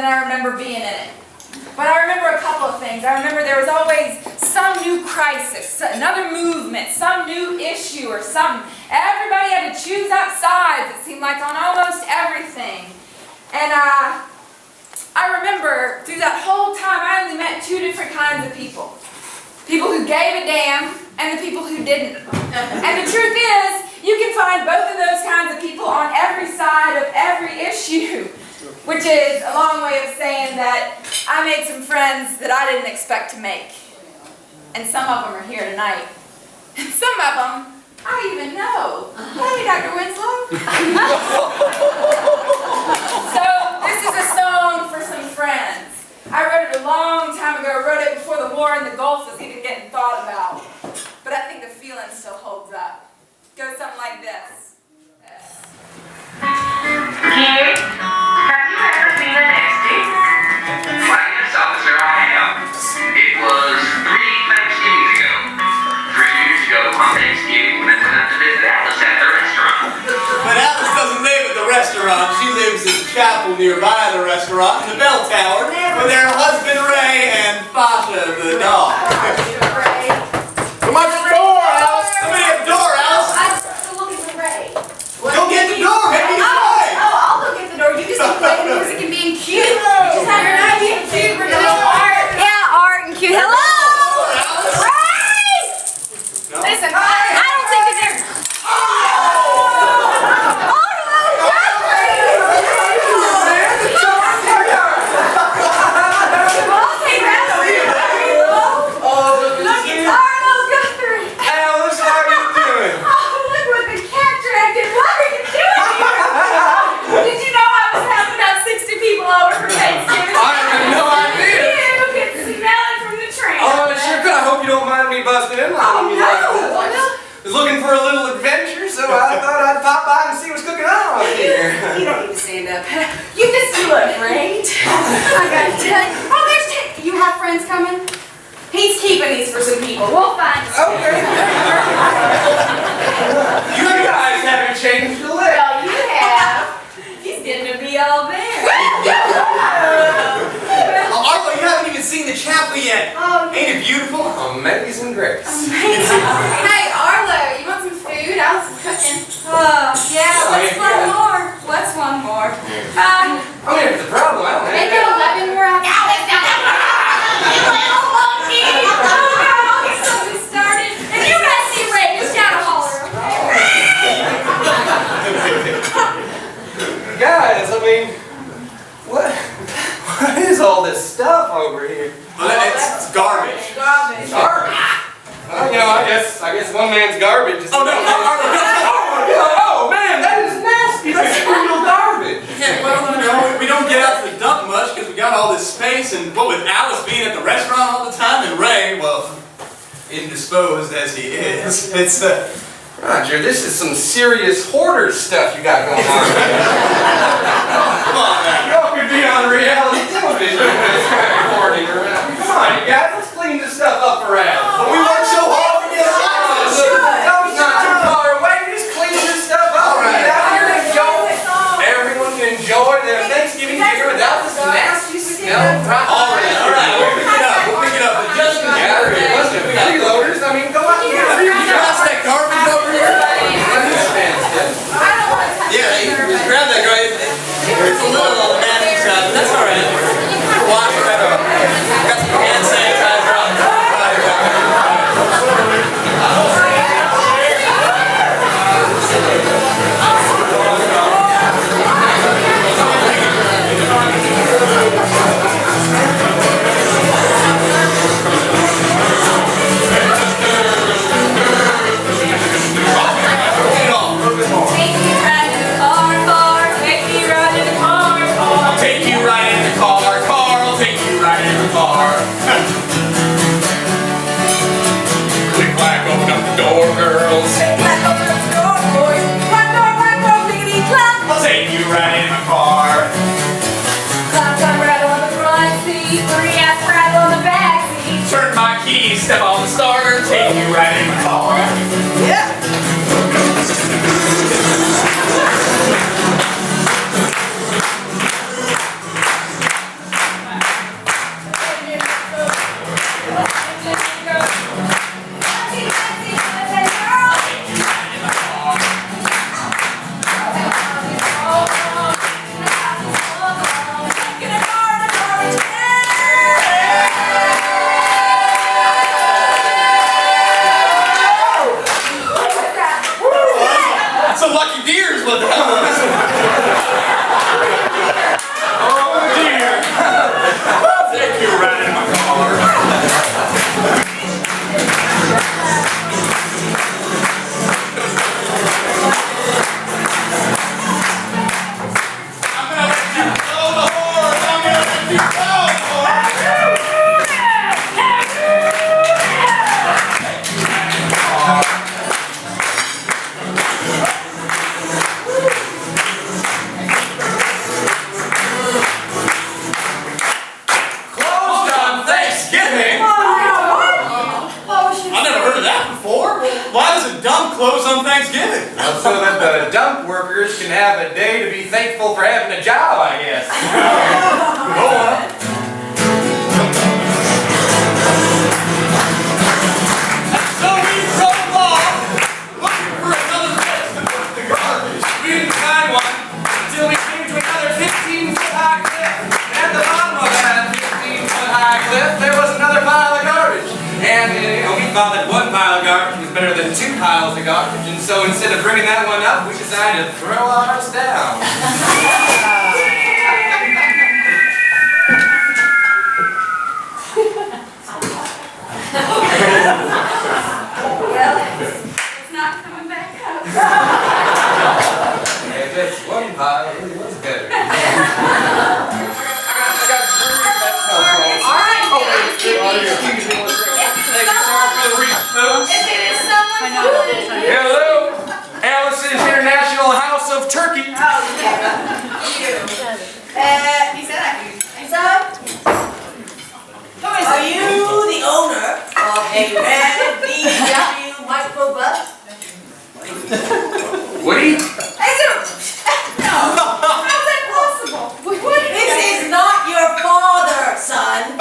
than I remember being in it. But I remember a couple of things. I remember there was always some new crisis, another movement, some new issue or something. Everybody had to choose up sides, it seemed like, on almost everything. And I remember through that whole time I only met two different kinds of people. People who gave a damn and the people who didn't. And the truth is, you can find both of those kinds of people on every side of every issue. Which is a long way of saying that I made some friends that I didn't expect to make. And some of them are here tonight. And some of them I even know. Hey, Dr. Winslow. So this is a song for some friends. I wrote it a long time ago. I wrote it before the war in the Gulf was even getting thought about. But I think the feeling still holds up. It goes something like this. Kid, have you ever seen a nasty? Why, yes, officer, I have. It was 3 Thanksgivings ago. 3 years ago on Thanksgiving when I went out to visit Alice at the restaurant. But Alice doesn't live at the restaurant. She lives in the chapel nearby the restaurant in the bell tower with her husband Ray and Fasha the dog. Come on, the door, Alice! Somebody at the door, Alice! I'm still looking for Ray. Go get the door, baby! I'll look at the door. You just keep playing music and being cute. Just have your night being cute. We're doing art. Yeah, art and cute. Hello! Ray! Listen, I don't think that they're... Looking for a little adventure, so I thought I'd pop by and see what's cooking on here. You don't need to stand up. You look great. I gotta tell you. Oh, there's Ted. You have friends coming? He's keeping these for some people. We'll find some. Okay. You guys haven't changed a lick. Well, you have. He's getting to be all there. Arlo, you haven't even seen the chapel yet. Oh, Ain't it beautiful? Amazing grace. Hey, Arlo, you want some food? Alice is cooking. Yeah, what's one more? What's one more? I mean, if it's a problem, I don't have Maybe 11 more hours. Alice, you little monkey! Oh, God, I'll get something started. If you guys see Ray, just shout a holler, okay? Guys, I mean, what is all this stuff over here? It's garbage. Garbage. Garbage? Well, you know, I guess one man's garbage is... Oh, no, oh, man, that is nasty. That's real garbage. Yeah, well, you know, we don't get out to the dump much because we got all this space, and what with Alice being at the restaurant all the time, and Ray, well, indisposed as he is, it's, Roger, this is some serious hoarder stuff you got going on. Come on, man. Y'all could be on reality television with this kind of hoarding around. Come on, you guys, let's clean this stuff up around. But we worked so hard to get it out. No, it's not too far away. Just clean this stuff up. All right. Get out here and go. Everyone can enjoy their Thanksgiving dinner without this nasty smell. All right. We'll pick it up. But just in case, freeloaders, I mean, go out and get it. You pass that garbage over here? Yeah, you just grab that guy. It's a little on the nasty side, but that's all right. Wash it right off. Got some hand sanitizer on the step on the starter, take you right in the car. Yeah. thought that one pile of garbage was better than 2 piles of garbage, and so instead of bringing that one up, we decided to throw ours down. Well, it's not coming back up. And just one pile really was better. I got 3, that's helpful. All right, Excuse me one second. Thank you, sorry for the reach, folks. if it is someone Hello, Alice's International House of Turkey. he said I could. Son, are you the owner of a red VW microbus? Woody? No, how's that possible? This is not your father, son.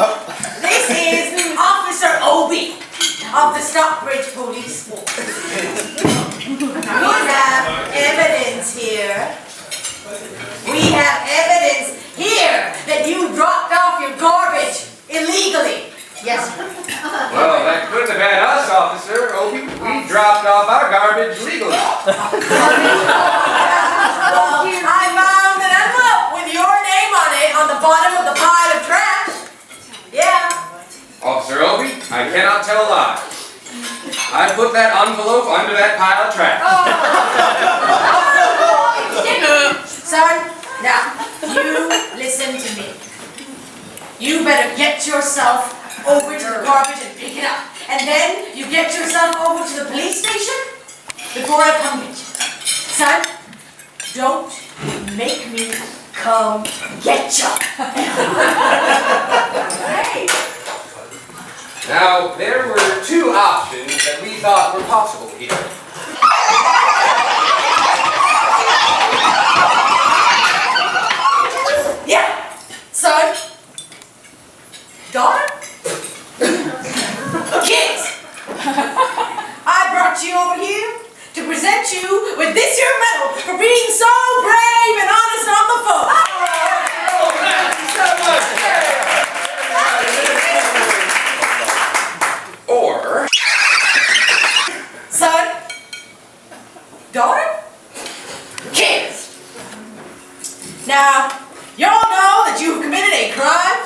This is Officer Obie of the Stockbridge Police Force. We have evidence here. We have evidence here that you dropped off your garbage illegally. Yes, sir. Well, that couldn't have been us, Officer Obie. We dropped off our garbage legally. Well, I found an envelope with your name on it on the bottom of the pile of trash. Yeah. Officer Obie, I cannot tell a lie. I put that envelope under that pile of trash. Son, now, you listen to me. You better get yourself over to the garbage and pick it up. And then you get yourself over to the police station before I come get you. Son, don't make me come get you. Hey. Now, there were 2 options that we thought were possible here. Yeah, son, daughter, kids. I brought you over here to present you with this here medal for being so brave and honest on the phone. Or, Son, daughter, kids. Now, y'all know that you've committed a crime,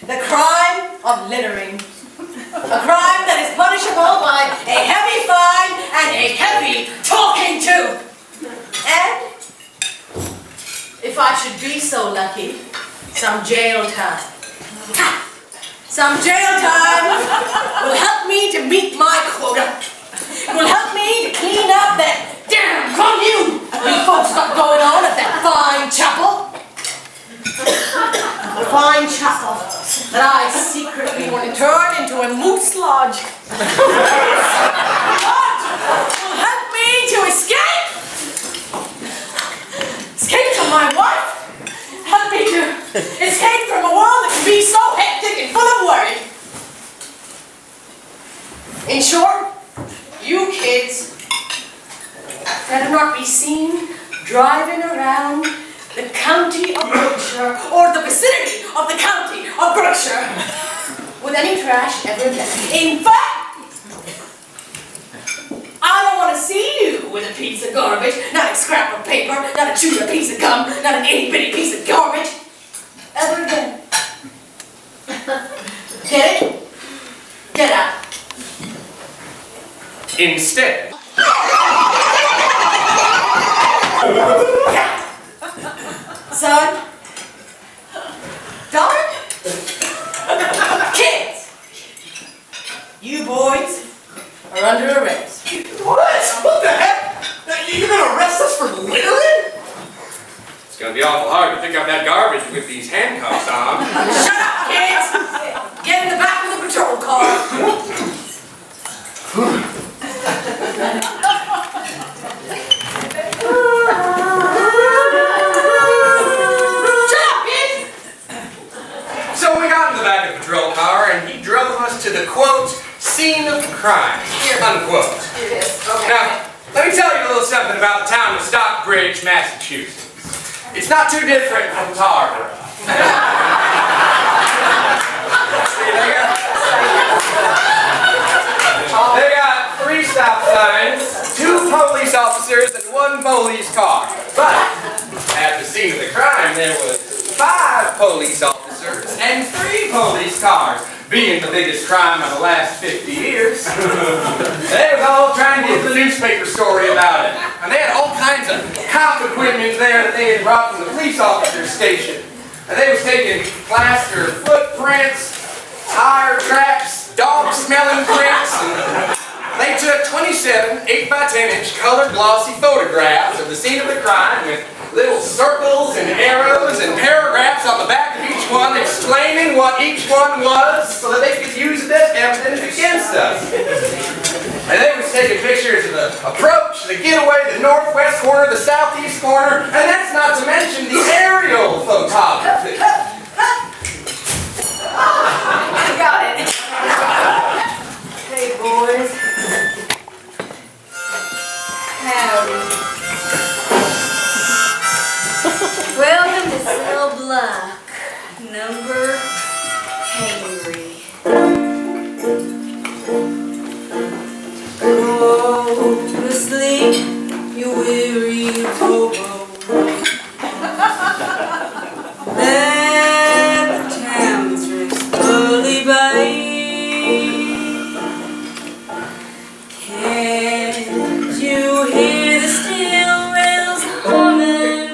the crime of littering. A crime that is punishable by a heavy fine and a heavy talking to. And, if I should be so lucky, some jail time. Ha! Some jail time will help me to meet my quota. It will help me to clean up that damn commune you folks got going on at that fine chapel. A fine chapel that I secretly want to turn into a moose lodge. What will help me to escape? Escape from my wife? Help me to escape from a world that can be so hectic and full of worry. In short, you kids better not be seen driving around the county of Berkshire or the vicinity of the county of Berkshire with any trash ever again. In fact, I don't want to see you with a piece of garbage, not a scrap of paper, not a chewed piece of gum, not an itty-bitty piece of garbage, ever again. Get it? Get out. instead, Son, daughter, kids, you boys are under arrest. What? What the heck? You're gonna arrest us for littering? It's gonna be awful hard to pick up that garbage with these handcuffs on. Shut up, kids! Get in the back of the patrol car. Shut up, kids! So we got in the back of the patrol car and he drove us to the, quote, scene of crime, unquote. It is. Okay. Now, let me tell you a little something about the town of Stockbridge, Massachusetts. It's not too different from Tarboro. one police car. But at the scene of the crime, there was 5 police officers and 3 police cars. Being the biggest crime of the last 50 years, they was all trying to get the newspaper story about it. And they had all kinds of cop equipment there that they had brought from the police officer's station. And they was taking plaster footprints, tire tracks, dog-smelling prints, and they took 27 8x10-inch colored glossy photographs of the scene of the crime with little circles and arrows and paragraphs on the back of each one explaining what each one was so that they could use it as evidence against us. And they was taking pictures of the approach, the getaway, the northwest corner, the southeast corner, and that's not to mention the aerial photography. I got it. Hey, boys. Howdy. Welcome to cell block number Henry. Go to sleep, you weary hobo. Let the town drift slowly by. Can't you hear the steel wheels humming?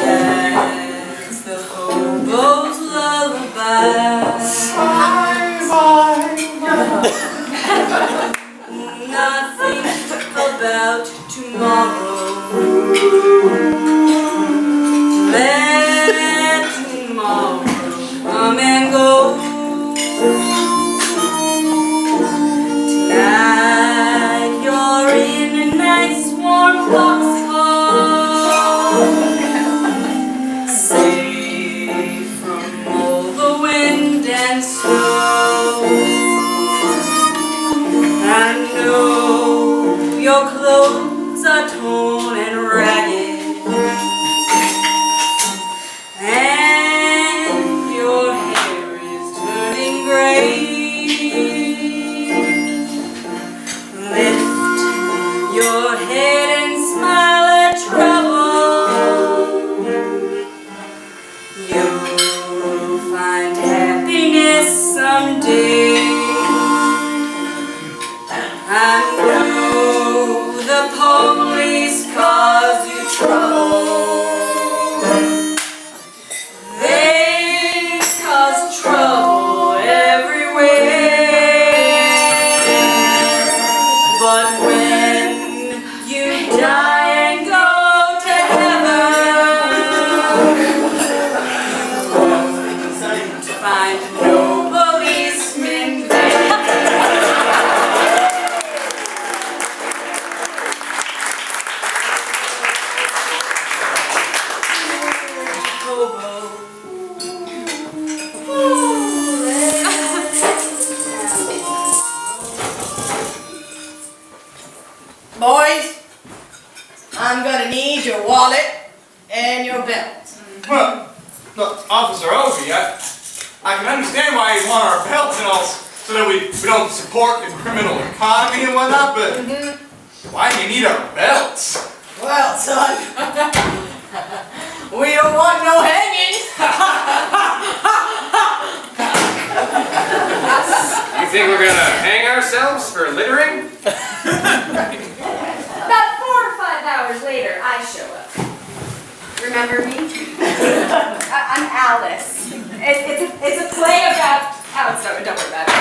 That's the hobo's lullaby. Nothing about tomorrow. Let tomorrow come and go. Tonight you're in a nice warm foxhole, safe from all the wind and snow. I know your clothes are torn and ragged, and your hair is turning gray. Lift your head and smile at trouble. You'll find happiness someday. I know the police cause you trouble. They cause trouble everywhere. But when you die and go to heaven, you won't find no policemen there. Boys, I'm gonna need your wallet and your belt. Well, look, Officer Obi, I can understand why you want our belts and all so that we don't support the criminal economy and whatnot, but why do you need our belts? Well, son, we don't want no hangings. You think we're gonna hang ourselves for littering? About 4 or 5 hours later, I show up. Remember me? I'm Alice. It's a play about Alice. Don't worry about it.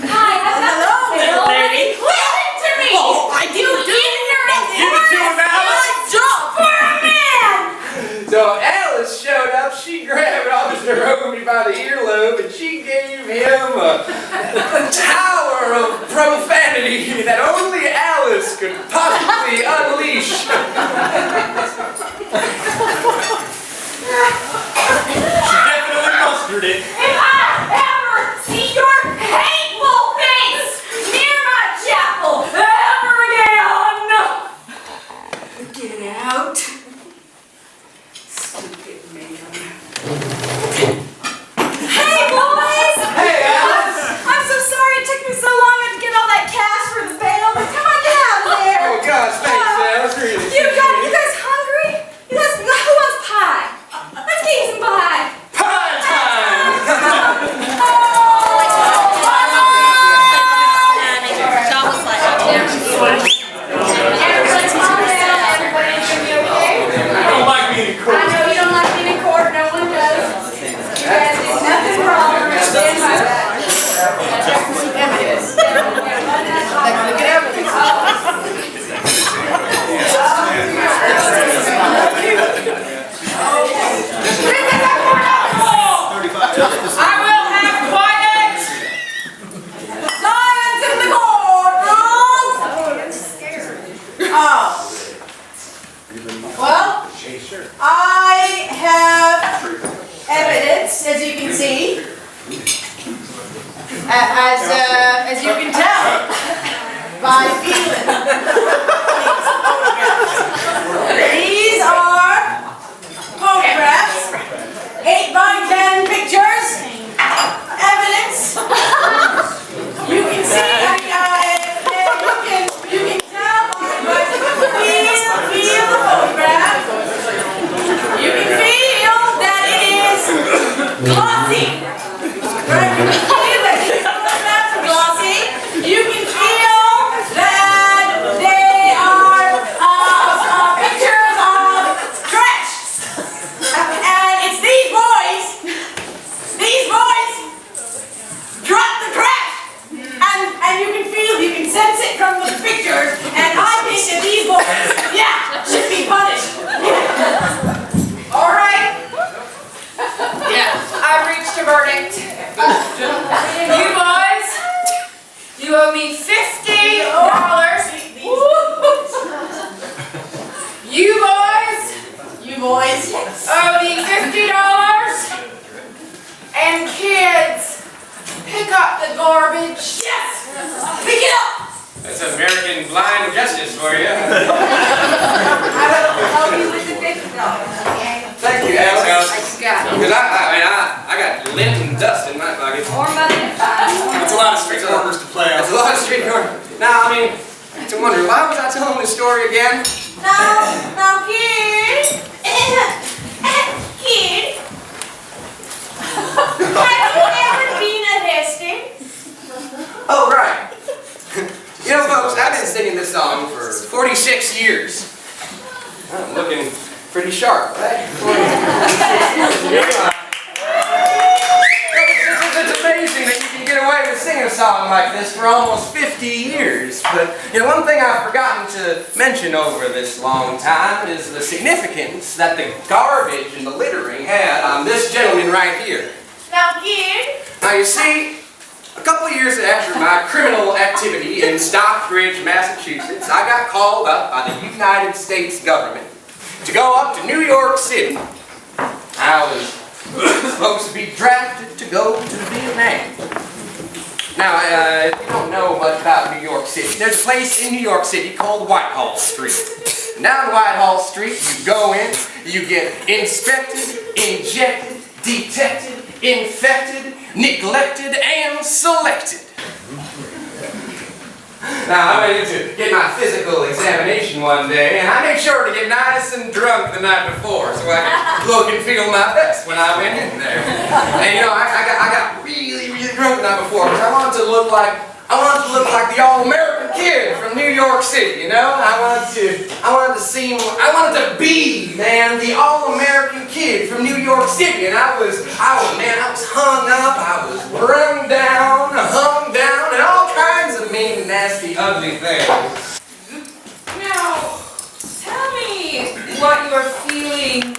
Hi, Hello, little lady. Listen to me. Oh, I do. Ignorant. Give it to him, Alice! For a man. So Alice showed up, she grabbed Officer Obi by the earlobe and she gave him a tower of profanity that only Alice could possibly unleash. She definitely mustered it. If I ever see your hateful face near my chapel ever again, get out. Stupid man. Hey, boys! Hey, Alice! I'm so sorry it took me so long to get all that cash for the bail, but come on, get out of there! Oh, have evidence, as you can see, as you can tell by feeling these are photographs, 8 by 10 pictures, evidence. You can see, you can tell by feel the photograph. You can feel that it is glossy. Right? You can feel that these photographs are glossy. You can feel that they are pictures of trash. And it's these boys drop the trash. And you can feel, you can sense it from the pictures. And I think that these boys, should be punished. All right. I've reached a verdict. You boys, you owe me $50. You boys owe me $50. And kids, pick up the garbage. Yes! Pick it up! That's American blind justice for you. I will help you with the $50. Thank you, Alex. I got it. Because I got lint and dust in my pocket. More money than $5. It's a lot of street corners to play on. It's a lot of street corners. Now, I mean, to wonder, why was I telling this story again? Now, kid. Kid. Have you ever been arrested? Oh, right. You know, folks, I've been singing this song for 46 years. I'm looking pretty sharp, right? 46 years. It's amazing that you can get away with singing a song like this for almost 50 years. But, you know, one thing I've forgotten to mention over this long time is the significance that the garbage and the littering had on this gentleman right here. Now, kid. Now, you see, a couple of years after my criminal activity in Stockbridge, Massachusetts, I got called up by the United States government to go up to New York City. I was supposed to be drafted to go to Vietnam. Now, if you don't know much about New York City, there's a place in New York City called Whitehall Street. Down Whitehall Street, you go in, you get inspected, injected, detected, infected, neglected, and selected. Now, I went in to get my physical examination one day, and I made sure to get nice and drunk the night before so I could look and feel my best when I went in there. And you know, I got really, really drunk the night before because I wanted to look like the all-American kid from New York City, you know? I wanted to be, man, the all-American kid from New York City. And I was hung up, I was run down, hung down, and all kinds of mean, nasty, ugly things. Now, tell me what you're feeling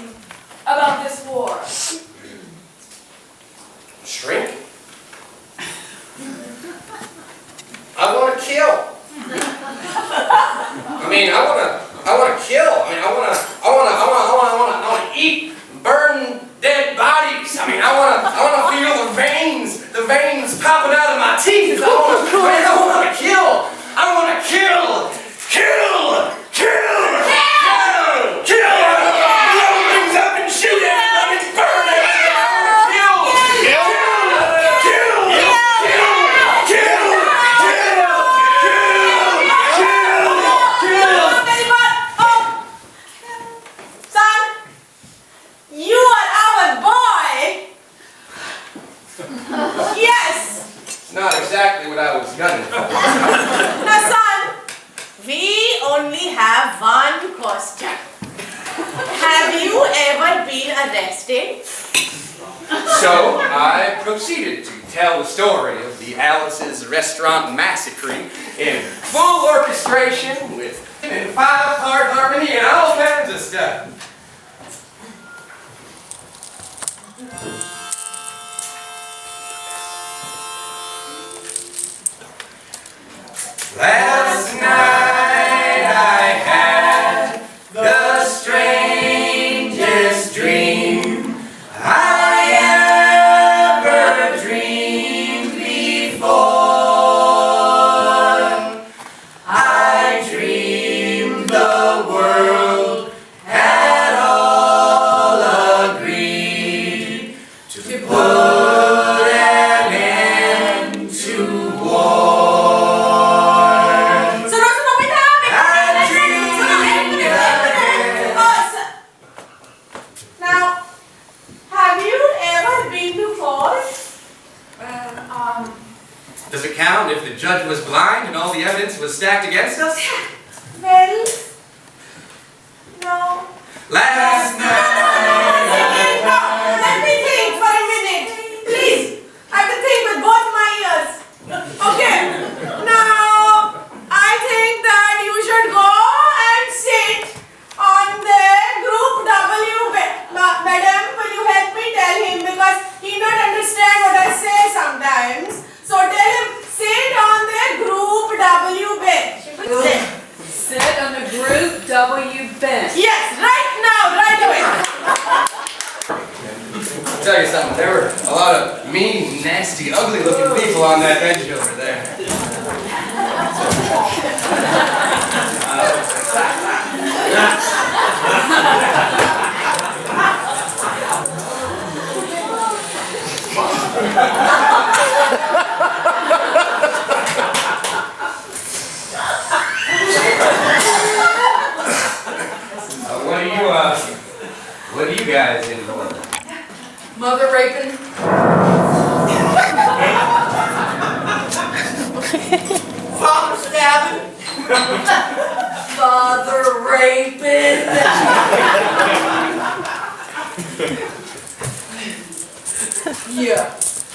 about this war. Shrink? I want to kill. I want to kill. I want to eat, burn dead bodies. I want to feel the veins popping out of my teeth. I want to kill. I want to kill. Blow things up and shoot everybody and burn everybody. Not exactly what I was gunning for. Now, son, we only have one question. Have you ever been arrested? So I proceeded to tell the story of the Alice's Restaurant Massacre in full orchestration with 5-part harmony and all kinds of stuff. Last night I had the strangest dream. found if the judge was blind and all the evidence was stacked against us? Well, no. Last night. No, let me think for a minute. Please, I have to think with both my ears. Okay, now I think that you should go and sit on the group W bed. Madam, will you help me tell him because he not understand what I say sometimes. So tell him, sit on the group W bench. Sit on the group W bench. Yes, right now, right away. I'll tell you something, there were a lot of mean, nasty, ugly-looking people on that bench over there. What are you guys in for? Mother raping. Father stabbing. Father raping. Yeah.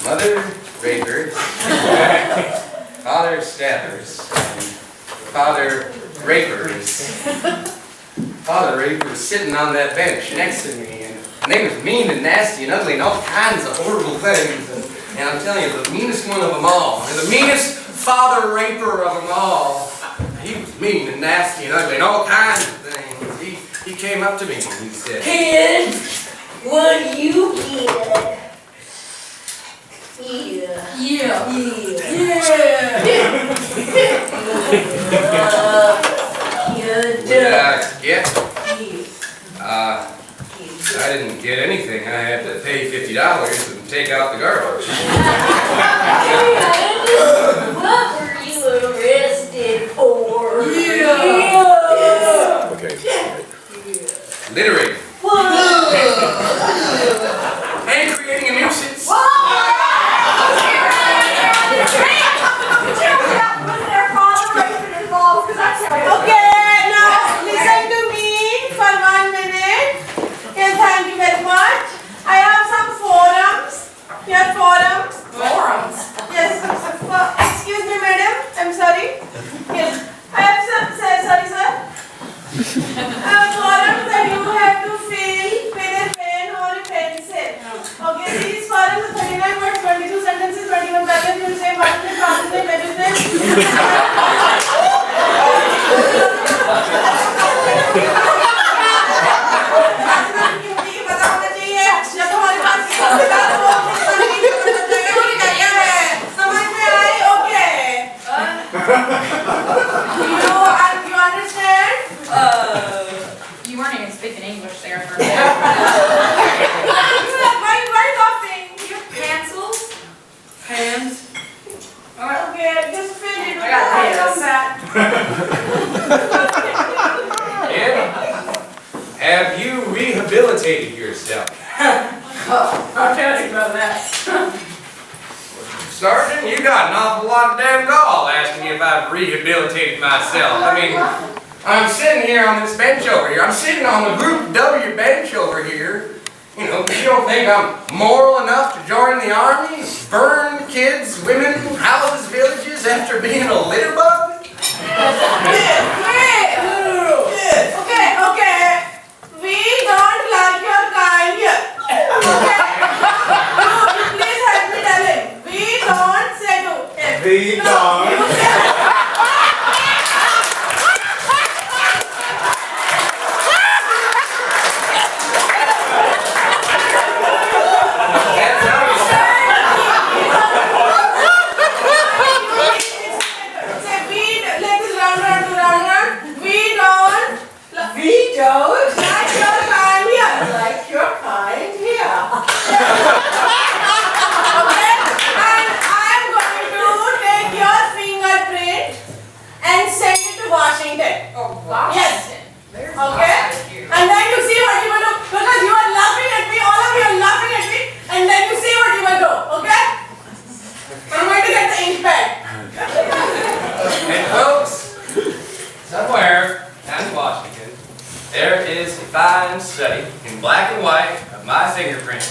Mother rapers, father stabbers, and father rapers. Father rapers sitting on that bench next to me, and they was mean and nasty and ugly and all kinds of horrible things. And I'm telling you, the meanest one of them all, and the meanest father raper of them all, he was mean and nasty and ugly and all kinds of things. He came up to me and he said, Kid, what do you get? Yeah. Yeah. I didn't get anything. I had to pay $50 and take out the garbage. What were you arrested for? Littering. And creating a nuisance. Okay, now listen to me for 1 minute. Yes, thank you very much. I have some forums. Here, forums. Forums. Yes, excuse me, madam. I'm sorry. Yes, I have some. Sorry, sir. Forums that you have to fill with a pen or a pencil. Okay, these forums are 39 words, 22 sentences, 21 paragraphs. You will say what is the process of business. You understand? You weren't even speaking English there for a minute. Why are you laughing? Pencils? Hands. Okay, just fill it. I got hands. Yeah. Have you rehabilitated yourself? I'll tell you about that. Sergeant, you got an awful lot of damn gall asking me if I've rehabilitated myself. I mean, I'm sitting here on this bench over here. I'm sitting on the Group W bench over here. You know, you don't think I'm moral enough to join the army? Burn kids, women, houses, villages after being a litter bug? Okay. We don't like your kind here. Okay. Please help me tell him. We don't say to. We don't. You say. Your my fingerprint,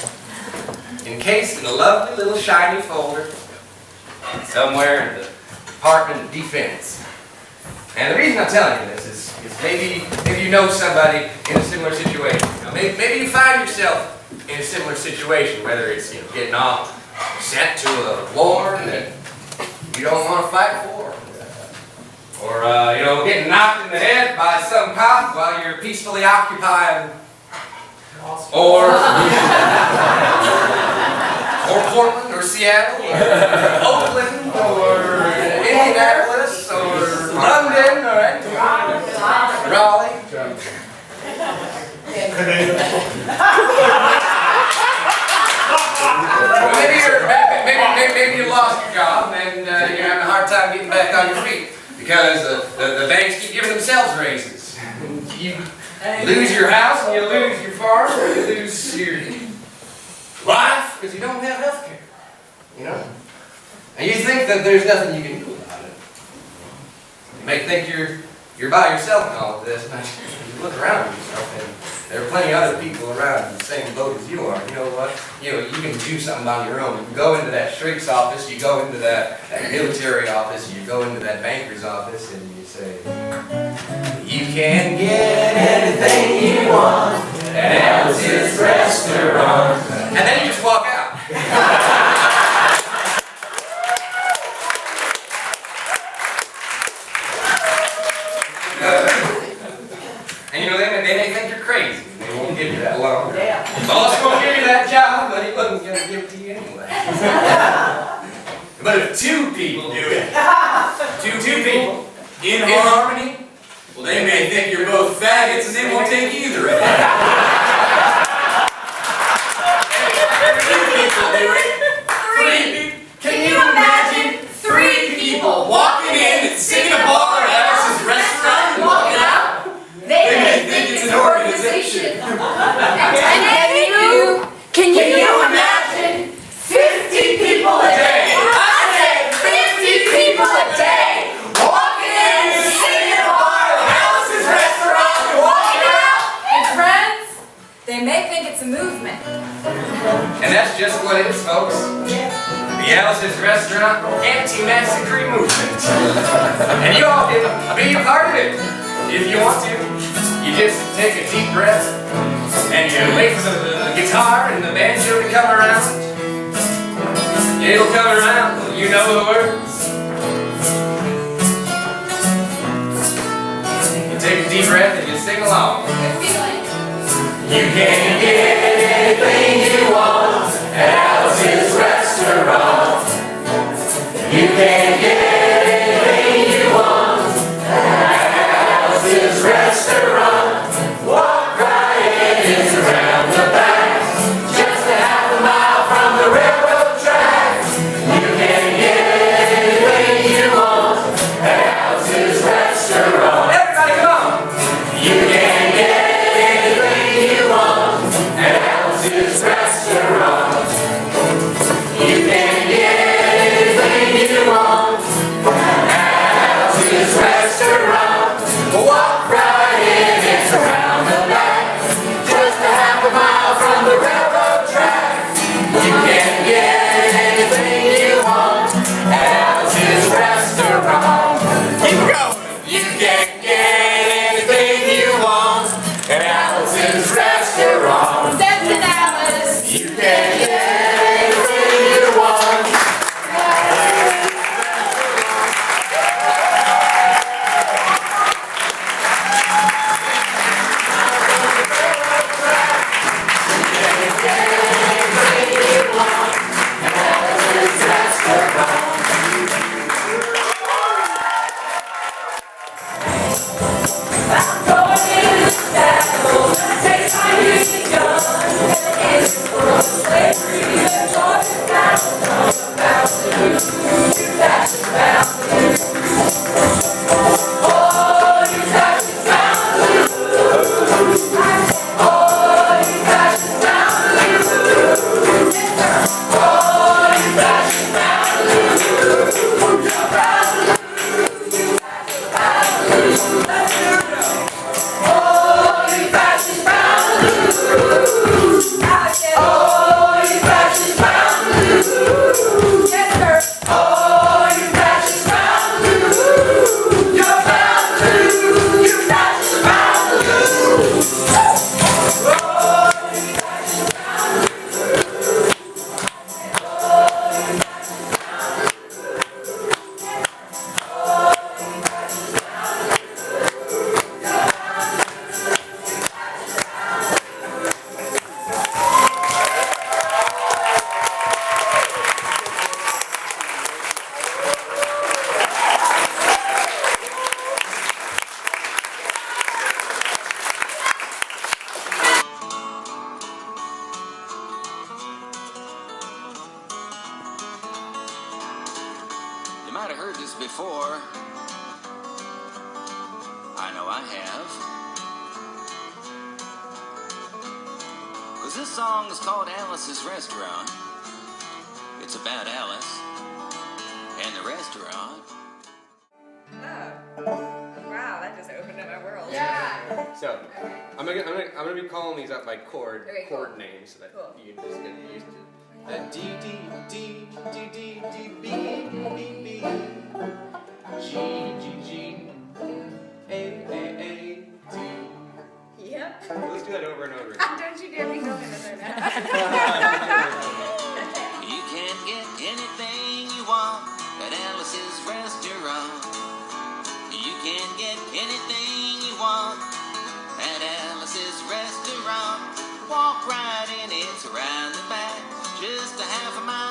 encased in a lovely little shiny folder, somewhere in the Department of Defense. And the reason I'm telling you this is maybe you know somebody in a similar situation. Maybe you find yourself in a similar situation, whether it's getting off, sent to a war that you don't want to fight for, or getting knocked in the head by some cop while you're peacefully occupying, or Portland, or Seattle, or Oakland, or Indianapolis, or London, or Raleigh. Maybe you lost your job and you're having a hard time getting back on your feet because the banks keep giving themselves raises. You lose your house and you lose your farm, or you lose your life because you don't have health care. And you think that there's nothing you can do about it. You may think you're by yourself in all of this, but you look around yourself and there are plenty of other people around in the same boat as you are. You know what? You can do something on your own. You go into that shrink's office, you go into that military office, you go into that banker's office, and you say, you can get anything you want at Alice's restaurant. And then you just walk out. And they may think you're crazy. They won't give you that loan. Yeah. Boss won't give you that job, but he wasn't going to give it to you anyway. But if two people do it, two people in harmony, well, they may think you're both faggots and they won't take either of them. Three people do it. Can you imagine 3 people walking in and singing a bar at Alice's restaurant and walking out? They may think it's an organization. Can you imagine 50 people a day? I said 50 people a day walking in and sitting in a bar at Alice's restaurant and walking out. And friends, they may think it's a movement. And that's just what it is, folks. The Alice's Restaurant Anti-Massacre Movement. And you all can be a part of it if you want to. You just take a deep breath and you wait for the guitar and the banjo to come around. It'll come around, you know the words. You take a deep breath and you sing along. Good feeling. You can get anything you want at Alice's Restaurant. You can get anything you want at Alice's Restaurant. Walk right in, it's around the back, just a half a mile from the railroad tracks. You can get anything you want at Alice's Restaurant. Everybody come on! You can get anything you want at might have heard this before. I know I have. 'Cause this song is called Alice's Restaurant. It's about Alice and the restaurant. Oh. Wow, that just opened up my world. Yeah. So, I'm gonna be calling these up by chord names so that Cool. you just get used to. D D D D D D B B B G G G A A D. Yep. Let's do that over and over again. Don't you dare be going to there now. You can get anything you want at Alice's Restaurant. You can get anything you want at Alice's Restaurant. Walk right in, it's around the back, just a half a mile